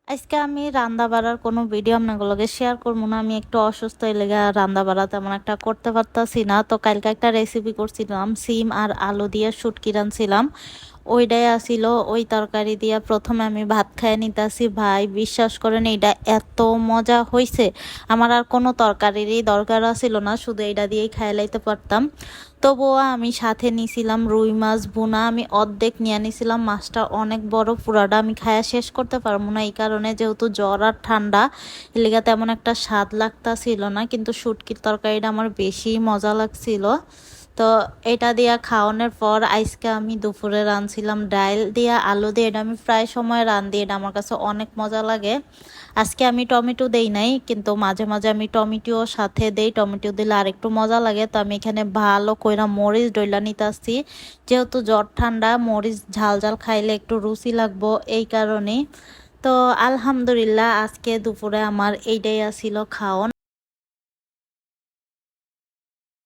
আজকে আমি রান্না বাড়ার কোনো ভিডিও আপনাগুলোকে শেয়ার করবো না। আমি একটু অসুস্থ হয়ে লেগে রান্না বাড়া তেমন একটা করতে পারতাছি না। তো কালকে একটা রেসিপি করছিলাম, সিম আর আলু দিয়ে শুটকি রানছিলাম। ওইটাই আসিল, ওই তরকারি দিয়ে প্রথমে আমি ভাত খাইয়ে নিতেছি। ভাই বিশ্বাস করেন এটা এত মজা হয়েছে, আমার আর কোনো তরকারিরই দরকার ছিল না, শুধু এটা দিয়েই খাইয়ে লাইতে পারতাম। তবুও আমি সাথে নিছিলাম রুই মাছ ভুনা। আমি অর্ধেক নিয়ে নিছিলাম, মাছটা অনেক বড়, পুরাটা আমি খায়া শেষ করতে পারবো না। এই কারণে যেহেতু জ্বর আর ঠান্ডা, এলিগা তেমন একটা স্বাদ লাগতাছিল না, কিন্তু শুটকির তরকারিটা আমার বেশি মজা লাগছিল। তো এটা দিয়া খাওয়ানোর পর আজকে আমি দুপুরে রাঁধছিলাম ডাল দিয়া আলু দিয়ে। এটা আমি প্রায় সময় রাঁধি, এটা আমার কাছে অনেক মজা লাগে। আজকে আমি টমেটো দেই নাই, কিন্তু মাঝে মাঝে আমি টমেটো সাথে দেই, টমেটো দিলে আরেকটু মজা লাগে। তো আমি এখানে ভালো কইরা মরিচ ডইলা নিতে আসছি, যেহেতু জ্বর ঠান্ডা মরিচ ঝাল ঝাল খাইলে একটু রুচি লাগবো, এই কারণে। তো আলহামদুলিল্লাহ আজকে দুপুরে আমার এইটাই আসিল খাওন।